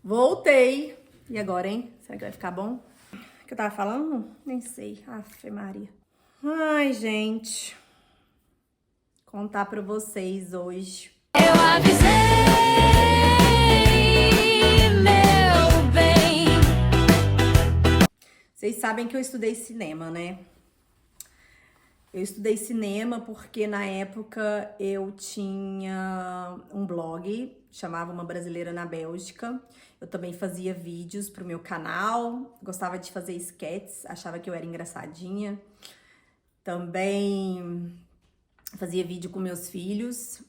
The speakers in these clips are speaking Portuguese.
Voltei. E agora, hein? Será que vai ficar bom? O que eu tava falando? Nem sei. Afe Maria. Ai, gente. Contar pra vocês hoje. Eu avisei, meu bem. Vocês sabem que eu estudei cinema, né? Eu estudei cinema porque na época eu tinha um blog, chamava Uma Brasileira na Bélgica. Eu também fazia vídeos pro meu canal, gostava de fazer sketches, achava que eu era engraçadinha. Também fazia vídeo com meus filhos.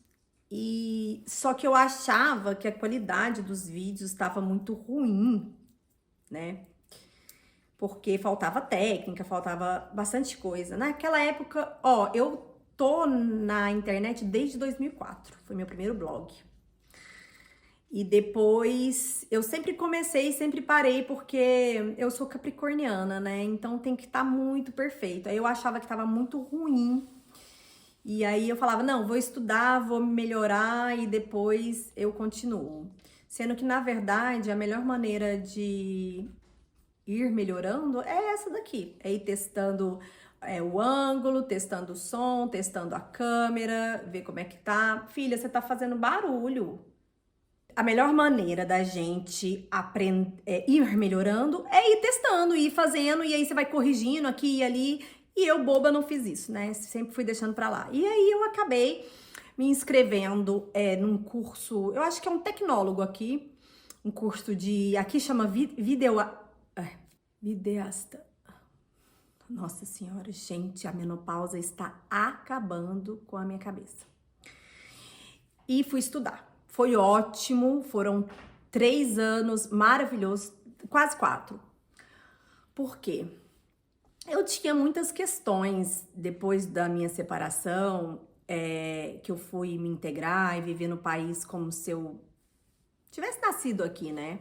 E só que eu achava que a qualidade dos vídeos estava muito ruim, né? Porque faltava técnica, faltava bastante coisa. Naquela época, ó, eu tô na internet desde 2004, foi meu primeiro blog. E depois eu sempre comecei e sempre parei porque eu sou capricorniana, né? Então tem que estar muito perfeito. Aí eu achava que tava muito ruim. E aí eu falava, não, vou estudar, vou melhorar e depois eu continuo. Sendo que, na verdade, a melhor maneira de ir melhorando é essa daqui. É ir testando o ângulo, testando o som, testando a câmera, ver como é que tá. Filha, você tá fazendo barulho. A melhor maneira da gente ir melhorando é ir testando, ir fazendo, e aí você vai corrigindo aqui e ali. E eu, boba, não fiz isso, né? Sempre fui deixando pra lá. E aí eu acabei me inscrevendo num curso, eu acho que é um tecnólogo aqui, um curso de, aqui chama videasta. Nossa senhora, gente, a menopausa está acabando com a minha cabeça. E fui estudar. Foi ótimo, foram 3 anos maravilhosos, quase 4. Por quê? Eu tinha muitas questões depois da minha separação, que eu fui me integrar e viver no país como se eu tivesse nascido aqui, né?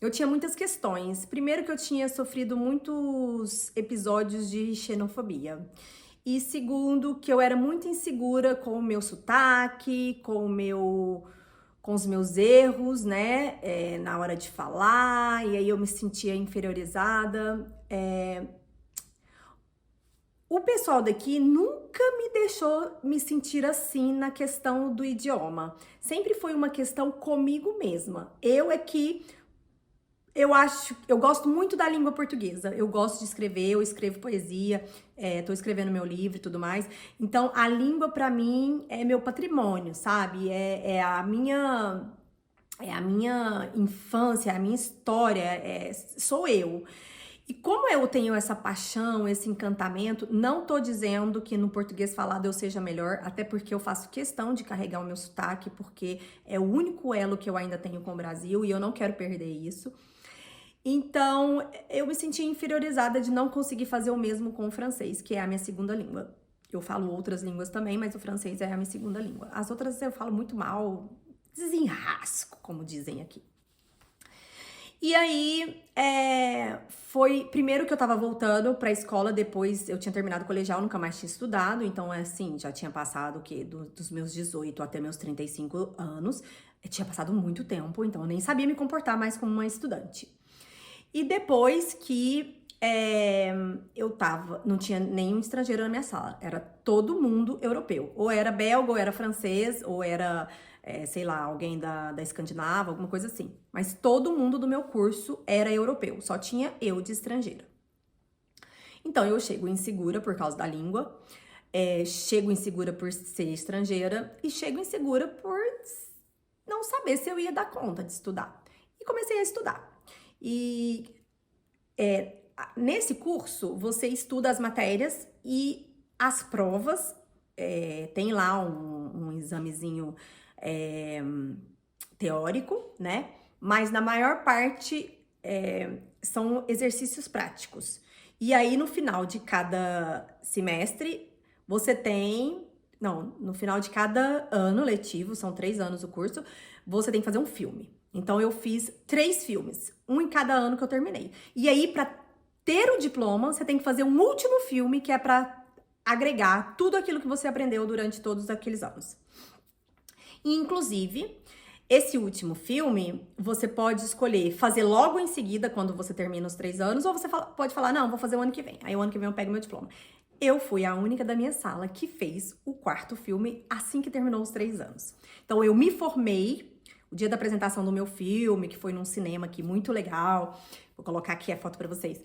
Eu tinha muitas questões. Primeiro que eu tinha sofrido muitos episódios de xenofobia. E segundo, que eu era muito insegura com o meu sotaque, com os meus erros, né? Na hora de falar, e aí eu me sentia inferiorizada. O pessoal daqui nunca me deixou me sentir assim na questão do idioma. Sempre foi uma questão comigo mesma. Eu gosto muito da língua portuguesa. Eu gosto de escrever, eu escrevo poesia, tô escrevendo meu livro e tudo mais. Então, a língua pra mim é meu patrimônio, sabe? É a minha infância, é a minha história, sou eu. E como eu tenho essa paixão, esse encantamento, não tô dizendo que no português falado eu seja melhor, até porque eu faço questão de carregar o meu sotaque, porque é o único elo que eu ainda tenho com o Brasil e eu não quero perder isso. Então, eu me senti inferiorizada de não conseguir fazer o mesmo com o francês, que é a minha segunda língua. Eu falo outras línguas também, mas o francês é a minha segunda língua. As outras eu falo muito mal, desenrasco, como dizem aqui. E aí, foi primeiro que eu tava voltando pra escola, depois eu tinha terminado o colegial, nunca mais tinha estudado, então assim, já tinha passado o quê? Dos meus 18 até meus 35 anos, tinha passado muito tempo, então eu nem sabia me comportar mais como uma estudante. E depois que não tinha nenhum estrangeiro na minha sala, era todo mundo europeu, ou era belga, ou era francês, ou era sei lá, alguém da Escandinava, alguma coisa assim. Mas todo mundo do meu curso era europeu, só tinha eu de estrangeira. Então eu chego insegura por causa da língua, chego insegura por ser estrangeira e chego insegura por não saber se eu ia dar conta de estudar. E comecei a estudar. E nesse curso você estuda as matérias e as provas, tem lá um examezinho teórico, né? Mas na maior parte são exercícios práticos. E aí, no final de cada semestre, você tem... Não, no final de cada ano letivo, são 3 anos o curso, você tem que fazer um filme. Então, eu fiz 3 filmes, um em cada ano que eu terminei. E aí, para ter o diploma, você tem que fazer um último filme, que é para agregar tudo aquilo que você aprendeu durante todos aqueles anos. E, inclusive, Esse último filme, você pode escolher fazer logo em seguida, quando você termina os 3 anos, ou você pode falar, não, vou fazer o ano que vem. Aí o ano que vem eu pego meu diploma. Eu fui a única da minha sala que fez o 4º filme assim que terminou os 3 anos. Então eu me formei, o dia da apresentação do meu filme, que foi num cinema aqui muito legal. Vou colocar aqui a foto pra vocês.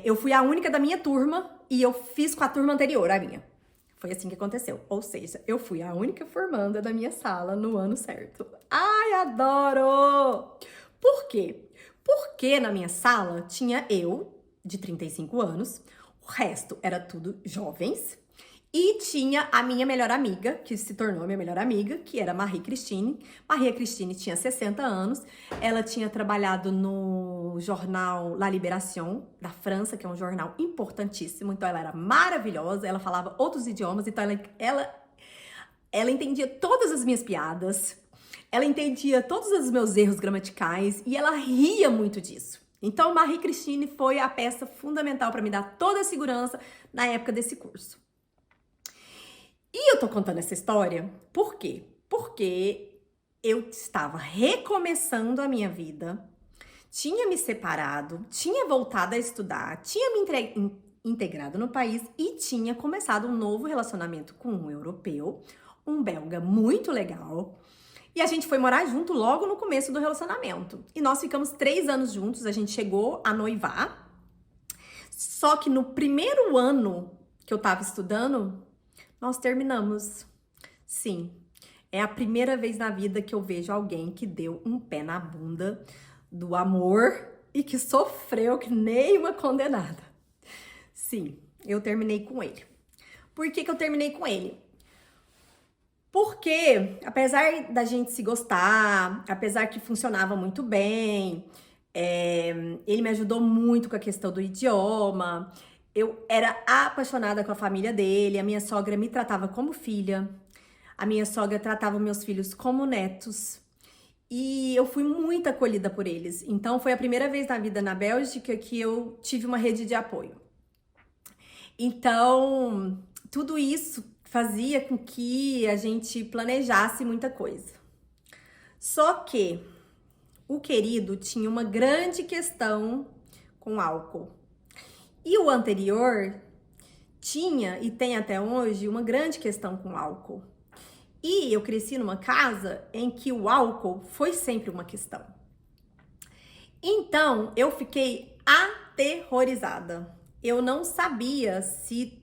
Eu fui a única da minha turma e eu fiz com a turma anterior, a minha. Foi assim que aconteceu. Ou seja, eu fui a única formanda da minha sala no ano certo. Ai, adoro! Por quê? Porque na minha sala tinha eu, de 35 anos, o resto era tudo jovens, e tinha a minha melhor amiga, que se tornou a minha melhor amiga, que era Marie Christine. Marie Christine tinha 60 anos, ela tinha trabalhado no jornal La Libération, da França, que é um jornal importantíssimo, então ela era maravilhosa, ela falava outros idiomas, então ela entendia todas as minhas piadas, ela entendia todos os meus erros gramaticais, e ela ria muito disso. Então, Marie Christine foi a peça fundamental para me dar toda a segurança na época desse curso. E eu tô contando essa história por quê? Porque eu estava recomeçando a minha vida, tinha me separado, tinha voltado a estudar, tinha me integrado no país e tinha começado um novo relacionamento com um europeu, um belga muito legal. E a gente foi morar junto logo no começo do relacionamento. E nós ficamos 3 anos juntos, a gente chegou a noivar. Só que no primeiro ano que eu tava estudando, nós terminamos. Sim, é a primeira vez na vida que eu vejo alguém que deu um pé na bunda do amor e que sofreu que nem uma condenada. Sim, eu terminei com ele. Por que eu terminei com ele? Porque, apesar da gente se gostar, apesar que funcionava muito bem, ele me ajudou muito com a questão do idioma. Eu era apaixonada com a família dele, a minha sogra me tratava como filha, a minha sogra tratava meus filhos como netos, e eu fui muito acolhida por eles. Então, foi a primeira vez na vida na Bélgica que eu tive uma rede de apoio. Então, tudo isso fazia com que a gente planejasse muita coisa. Só que o querido tinha uma grande questão com álcool. E o anterior tinha e tem até hoje uma grande questão com álcool. E eu cresci numa casa em que o álcool foi sempre uma questão. Então, eu fiquei aterrorizada. Eu não sabia se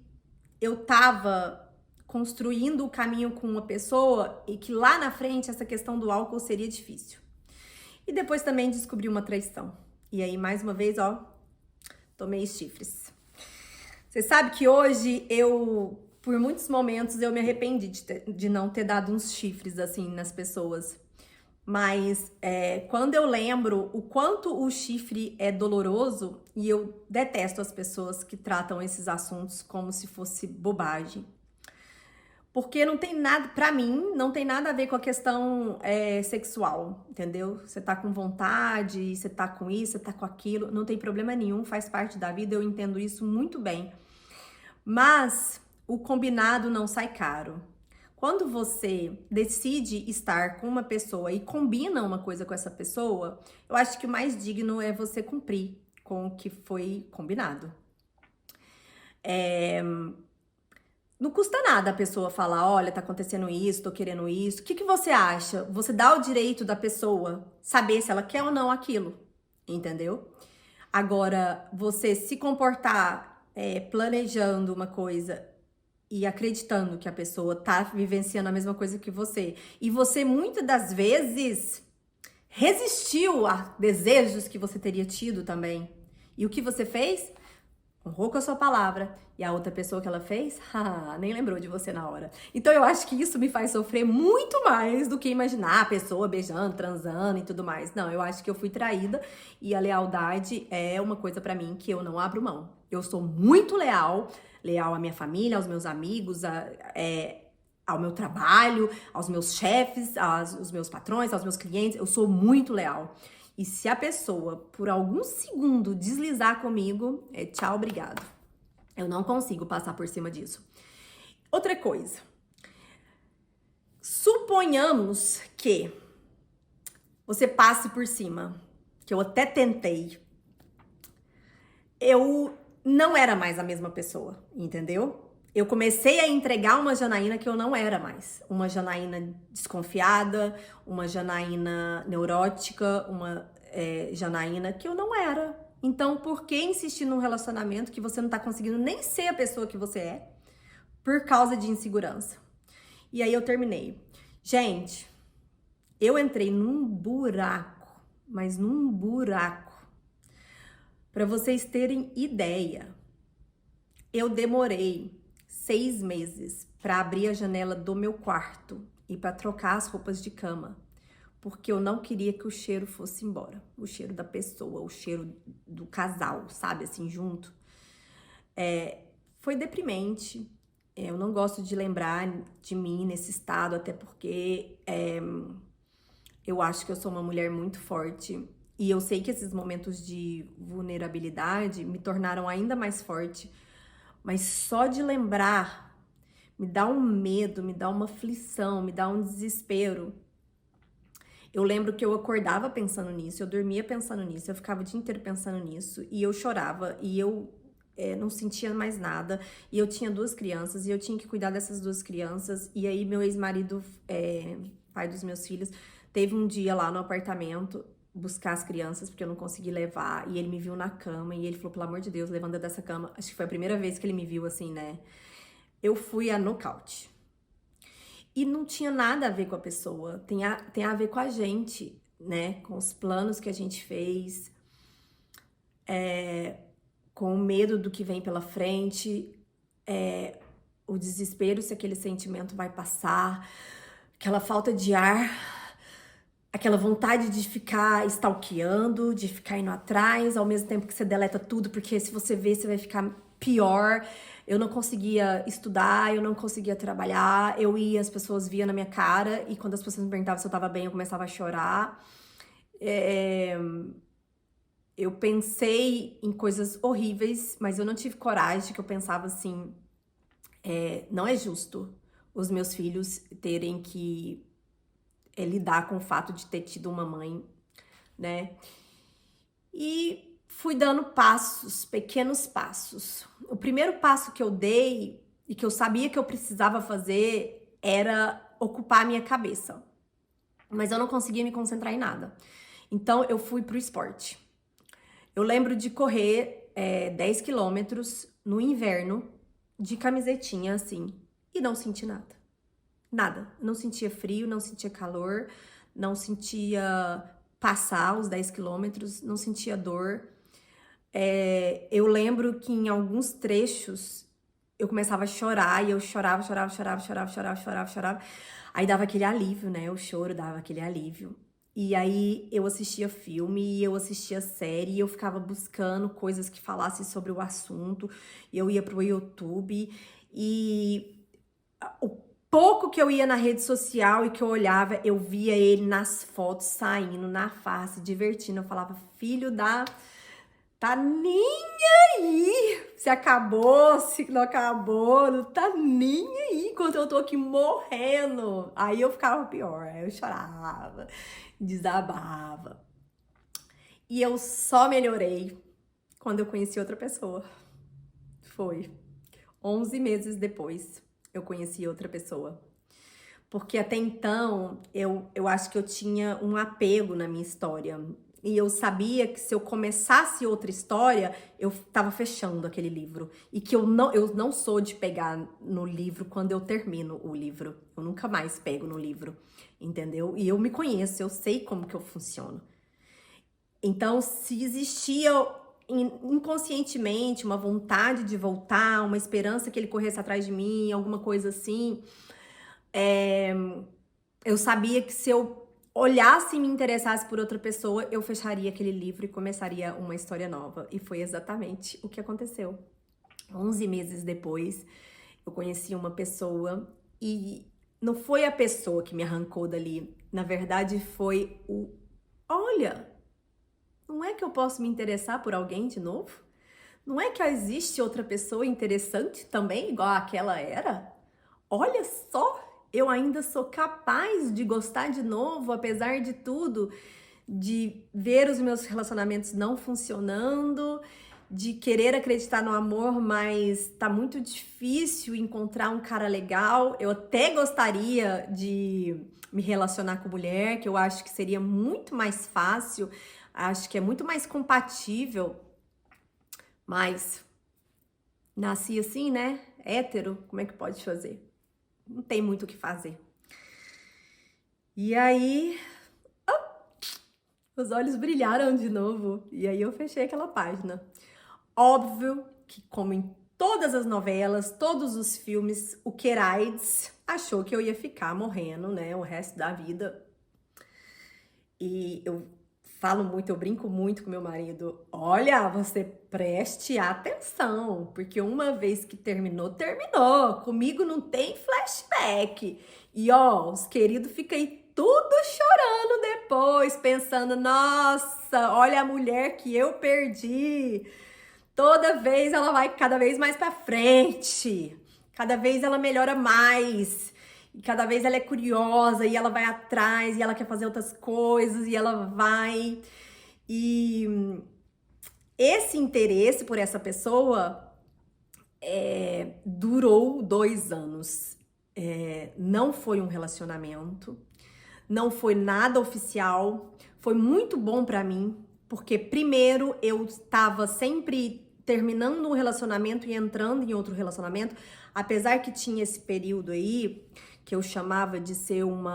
eu estava construindo o caminho com uma pessoa e que lá na frente essa questão do álcool seria difícil. E depois também descobri uma traição. E aí, mais uma vez, tomei chifres. Você sabe que hoje por muitos momentos, eu me arrependi de não ter dado uns chifres assim nas pessoas. Mas quando eu lembro o quanto o chifre é doloroso, e eu detesto as pessoas que tratam esses assuntos como se fosse bobagem. Porque não tem nada, pra mim, não tem nada a ver com a questão sexual, entendeu? Você tá com vontade, você tá com isso, você tá com aquilo, não tem problema nenhum, faz parte da vida, eu entendo isso muito bem. Mas o combinado não sai caro. Quando você decide estar com uma pessoa e combina uma coisa com essa pessoa, eu acho que o mais digno é você cumprir com o que foi combinado. Não custa nada a pessoa falar, olha, tá acontecendo isso, tô querendo isso. O que você acha? Você dá o direito da pessoa saber se ela quer ou não aquilo, entendeu? Agora, você se comportar planejando uma coisa e acreditando que a pessoa tá vivenciando a mesma coisa que você, e você muitas das vezes resistiu a desejos que você teria tido também. E o que você fez? Honrou com a sua palavra. E a outra pessoa que ela fez, nem lembrou de você na hora. Então eu acho que isso me faz sofrer muito mais do que imaginar a pessoa beijando, transando e tudo mais. Não, eu acho que eu fui traída e a lealdade é uma coisa pra mim que eu não abro mão. Eu sou muito leal à minha família, aos meus amigos, ao meu trabalho, aos meus chefes, aos meus patrões, aos meus clientes. Eu sou muito leal. E se a pessoa, por algum segundo, deslizar comigo, tchau, obrigado. Eu não consigo passar por cima disso. Outra coisa. Suponhamos que você passe por cima, que eu até tentei, eu não era mais a mesma pessoa, entendeu? Eu comecei a entregar uma Janaína que eu não era mais. Uma Janaína desconfiada, uma Janaína neurótica, uma Janaína que eu não era. Então, por que insistir num relacionamento que você não tá conseguindo nem ser a pessoa que você é? Por causa de insegurança. E aí eu terminei. Gente, eu entrei num buraco, mas num buraco. Pra vocês terem ideia, eu demorei 6 meses pra abrir a janela do meu quarto e pra trocar as roupas de cama, porque eu não queria que o cheiro fosse embora. O cheiro da pessoa, o cheiro do casal, sabe, assim, junto. Foi deprimente. Eu não gosto de lembrar de mim nesse estado, até porque eu acho que eu sou uma mulher muito forte. E eu sei que esses momentos de vulnerabilidade me tornaram ainda mais forte. Mas só de lembrar me dá um medo, me dá uma aflição, me dá um desespero. Eu lembro que eu acordava pensando nisso, eu dormia pensando nisso, eu ficava o dia inteiro pensando nisso. E eu chorava, e eu não sentia mais nada. E eu tinha 2 crianças, e eu tinha que cuidar dessas 2 crianças. E aí meu ex-marido, pai dos meus filhos, teve um dia lá no apartamento buscar as crianças, porque eu não consegui levar. E ele me viu na cama, e ele falou, pelo amor de Deus, levanta dessa cama. Acho que foi a primeira vez que ele me viu assim, né? Eu fui a nocaute. E não tinha nada a ver com a pessoa, tem a ver com a gente, né? Com os planos que a gente fez, com o medo do que vem pela frente, o desespero se aquele sentimento vai passar, aquela falta de ar, aquela vontade de ficar stalkeando, de ficar indo atrás, ao mesmo tempo que você deleta tudo, porque se você ver, você vai ficar pior. Eu não conseguia estudar, eu não conseguia trabalhar, as pessoas viam na minha cara, e quando as pessoas me perguntavam se eu tava bem, eu começava a chorar. Eu pensei em coisas horríveis, mas eu não tive coragem, que eu pensava assim, não é justo os meus filhos terem que lidar com o fato de ter tido uma mãe, né? E fui dando passos, pequenos passos. O primeiro passo que eu dei e que eu sabia que eu precisava fazer era ocupar a minha cabeça. Mas eu não conseguia me concentrar em nada. Então eu fui pro esporte. Eu lembro de correr 10 quilômetros no inverno, de camisetinha assim, e não senti nada. Nada. Não sentia frio, não sentia calor, não sentia passar os 10 quilômetros, não sentia dor. Eu lembro que em alguns trechos eu começava a chorar e eu chorava. Aí dava aquele alívio, né? O choro dava aquele alívio. E aí eu assistia filme, eu assistia série, e eu ficava buscando coisas que falassem sobre o assunto. Eu ia pro YouTube e o pouco que eu ia na rede social e que eu olhava, eu via ele nas fotos, saindo na face, divertindo. Eu falava, filho da... Tá nem aí se acabou, se não acabou, não tá nem aí enquanto eu tô aqui morrendo. Aí eu ficava pior, aí eu chorava, desabava. E eu só melhorei quando eu conheci outra pessoa. Foi 11 meses depois eu conheci outra pessoa. Porque até então eu acho que eu tinha um apego na minha história. E eu sabia que se eu começasse outra história, eu tava fechando aquele livro. E que eu não sou de pegar no livro quando eu termino o livro. Eu nunca mais pego no livro, entendeu? E eu me conheço, eu sei como que eu funciono. Então, se existia inconscientemente uma vontade de voltar, uma esperança que ele corresse atrás de mim, alguma coisa assim, eu sabia que se eu olhasse e me interessasse por outra pessoa, eu fecharia aquele livro e começaria uma história nova. E foi exatamente o que aconteceu. 11 meses depois, eu conheci uma pessoa e não foi a pessoa que me arrancou dali. Na verdade, foi olha, não é que eu posso me interessar por alguém de novo? Não é que existe outra pessoa interessante também, igual aquela era? Olha só! eu ainda sou capaz de gostar de novo, apesar de tudo, de ver os meus relacionamentos não funcionando, de querer acreditar no amor, mas tá muito difícil encontrar um cara legal. Eu até gostaria de me relacionar com mulher, que eu acho que seria muito mais fácil, acho que é muito mais compatível, mas nasci assim, né? Hétero, como é que pode fazer? Não tem muito o que fazer. E aí, os olhos brilharam de novo. E aí eu fechei aquela página. Óbvio que, como em todas as novelas, todos os filmes, o Queraides achou que eu ia ficar morrendo, né, o resto da vida. E eu falo muito, eu brinco muito com meu marido. Olha, você preste atenção, porque uma vez que terminou, terminou. Comigo não tem flashback. E ó, os queridos ficam aí tudo chorando depois, pensando, nossa, olha a mulher que eu perdi. Toda vez ela vai cada vez mais pra frente. Cada vez ela melhora mais. E cada vez ela é curiosa e ela vai atrás e ela quer fazer outras coisas e ela vai. E esse interesse por essa pessoa durou 2 anos. Não foi um relacionamento, não foi nada oficial, foi muito bom pra mim, porque primeiro eu estava sempre terminando um relacionamento e entrando em outro relacionamento, apesar que tinha esse período aí que eu chamava de ser um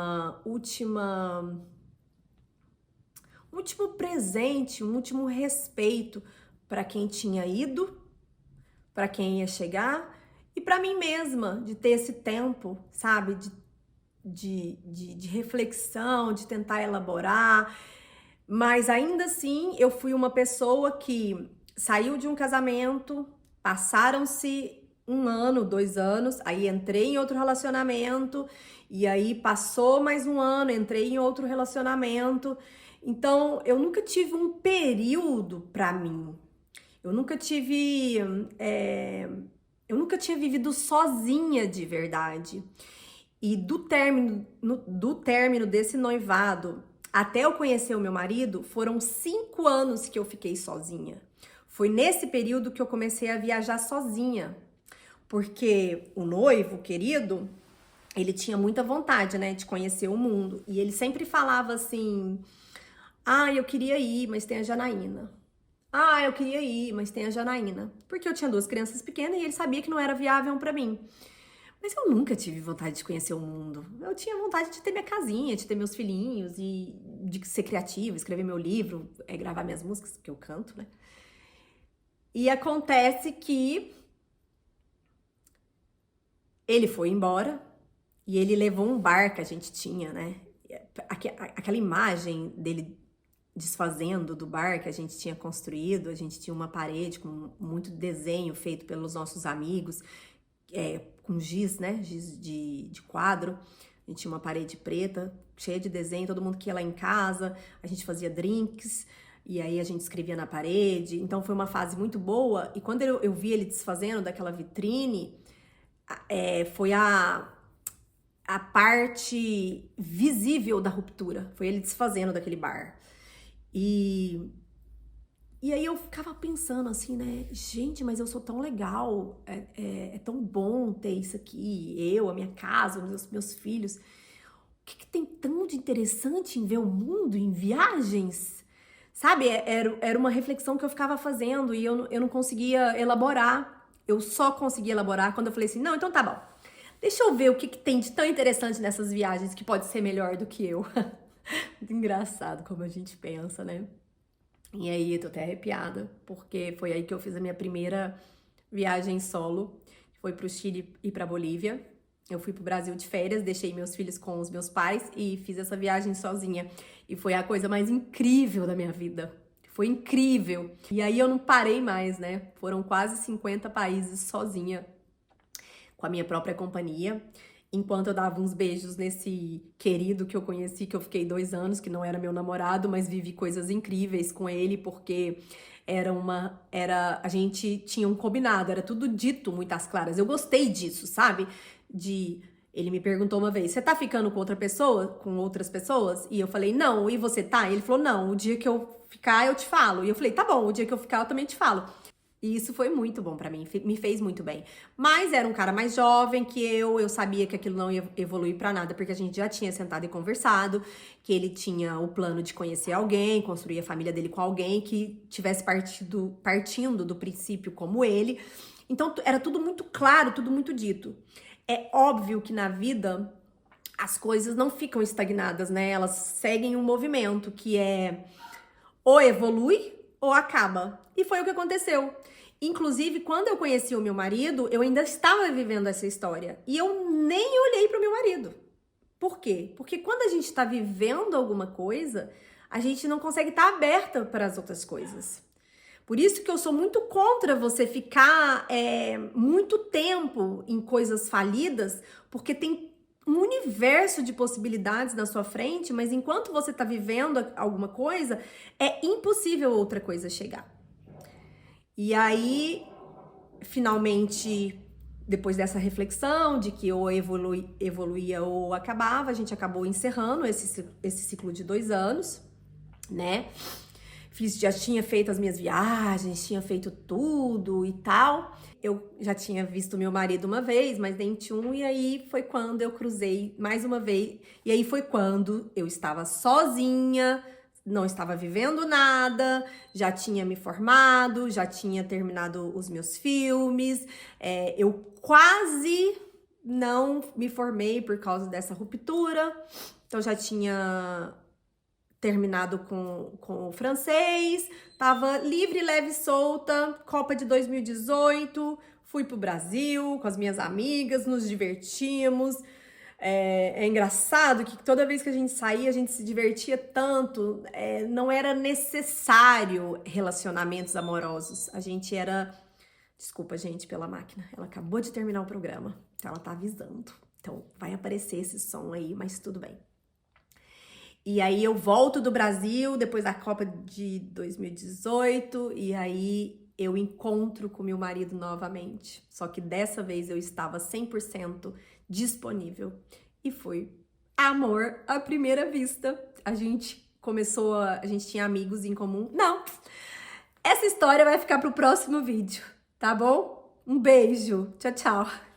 último presente, um último respeito para quem tinha ido, para quem ia chegar e para mim mesma, de ter esse tempo, sabe, de reflexão, de tentar elaborar. Mas ainda assim, eu fui uma pessoa que saiu de um casamento, passaram-se 1 ano, 2 anos, aí entrei em outro relacionamento, e aí passou mais 1 ano, entrei em outro relacionamento. Então, eu nunca tive um período pra mim. Eu nunca tive. Eu nunca tinha vivido sozinha de verdade. E do término desse noivado até eu conhecer o meu marido, foram 5 anos que eu fiquei sozinha. Foi nesse período que eu comecei a viajar sozinha. Porque o noivo, querido, ele tinha muita vontade, né, de conhecer o mundo. E ele sempre falava assim: ah, eu queria ir, mas tem a Janaína. Ah, eu queria ir, mas tem a Janaína. Porque eu tinha 2 crianças pequenas e ele sabia que não era viável pra mim. Mas eu nunca tive vontade de conhecer o mundo. Eu tinha vontade de ter minha casinha, de ter meus filhinhos e de ser criativa, escrever meu livro, gravar minhas músicas, que eu canto, né? E acontece que ele foi embora e ele levou um bar que a gente tinha, né? Aquela imagem dele desfazendo do bar que a gente tinha construído, a gente tinha uma parede com muito desenho feito pelos nossos amigos, com giz, né? Giz de quadro. A gente tinha uma parede preta, cheia de desenho, todo mundo que ia lá em casa, a gente fazia drinks, e aí a gente escrevia na parede. Então foi uma fase muito boa, e quando eu vi ele desfazendo daquela vitrine, foi a parte visível da ruptura, foi ele desfazendo daquele bar. E aí eu ficava pensando assim, né? Gente, mas eu sou tão legal, é tão bom ter isso aqui, eu, a minha casa, meus filhos. O que tem tão de interessante em ver o mundo, em viagens? Sabe, era uma reflexão que eu ficava fazendo e eu não conseguia elaborar. Eu só conseguia elaborar quando eu falei assim, não, então tá bom. Deixa eu ver o que tem de tão interessante nessas viagens que pode ser melhor do que eu. Muito engraçado como a gente pensa, né? E aí, eu tô até arrepiada, porque foi aí que eu fiz a minha primeira viagem solo. Foi pro Chile e pra Bolívia. Eu fui pro Brasil de férias, deixei meus filhos com os meus pais e fiz essa viagem sozinha. E foi a coisa mais incrível da minha vida. Foi incrível. E aí eu não parei mais, né? Foram quase 50 países sozinha, com a minha própria companhia. Enquanto eu dava uns beijos nesse querido que eu conheci, que eu fiquei 2 anos, que não era meu namorado, mas vivi coisas incríveis com ele, porque a gente tinha um combinado, era tudo dito muito às claras. Eu gostei disso, sabe? De Ele me perguntou uma vez, você tá ficando com outra pessoa, com outras pessoas? E eu falei, não, e você tá? E ele falou, não, o dia que eu ficar eu te falo. E eu falei, tá bom, o dia que eu ficar eu também te falo. E isso foi muito bom pra mim, me fez muito bem. Mas era um cara mais jovem que eu sabia que aquilo não ia evoluir pra nada, porque a gente já tinha sentado e conversado, que ele tinha o plano de conhecer alguém, construir a família dele com alguém que tivesse partindo do princípio como ele. Então era tudo muito claro, tudo muito dito. É óbvio que na vida as coisas não ficam estagnadas, né? Elas seguem um movimento que é ou evolui ou acaba. E foi o que aconteceu. Inclusive, quando eu conheci o meu marido, eu ainda estava vivendo essa história. E eu nem olhei para o meu marido. Por quê? Porque quando a gente está vivendo alguma coisa, a gente não consegue estar aberta para as outras coisas. Por isso que eu sou muito contra você ficar muito tempo em coisas falidas, porque tem um universo de possibilidades na sua frente, mas enquanto você está vivendo alguma coisa, é impossível outra coisa chegar. E aí, finalmente, depois dessa reflexão de que ou evoluía ou acabava, a gente acabou encerrando esse ciclo de 2 anos, né? Já tinha feito as minhas viagens, tinha feito tudo e tal. Eu já tinha visto meu marido uma vez, mas nem um, e aí foi quando eu cruzei mais uma vez. E aí foi quando eu estava sozinha, não estava vivendo nada, já tinha me formado, já tinha terminado os meus filmes. Eu quase não me formei por causa dessa ruptura, então já tinha terminado com o francês, tava livre, leve e solta, Copa de 2018, fui pro Brasil com as minhas amigas, nos divertimos. É engraçado que toda vez que a gente saía, a gente se divertia tanto, não era necessário relacionamentos amorosos, a gente era... Desculpa, gente, pela máquina, ela acabou de terminar o programa, então ela tá avisando, então vai aparecer esse som aí, mas tudo bem. E aí eu volto do Brasil depois da Copa de 2018 e aí eu encontro com meu marido novamente. Só que dessa vez eu estava 100% disponível e foi amor à primeira vista. A gente tinha amigos em comum. Não, essa história vai ficar pro próximo vídeo, tá bom? Um beijo, tchau, tchau.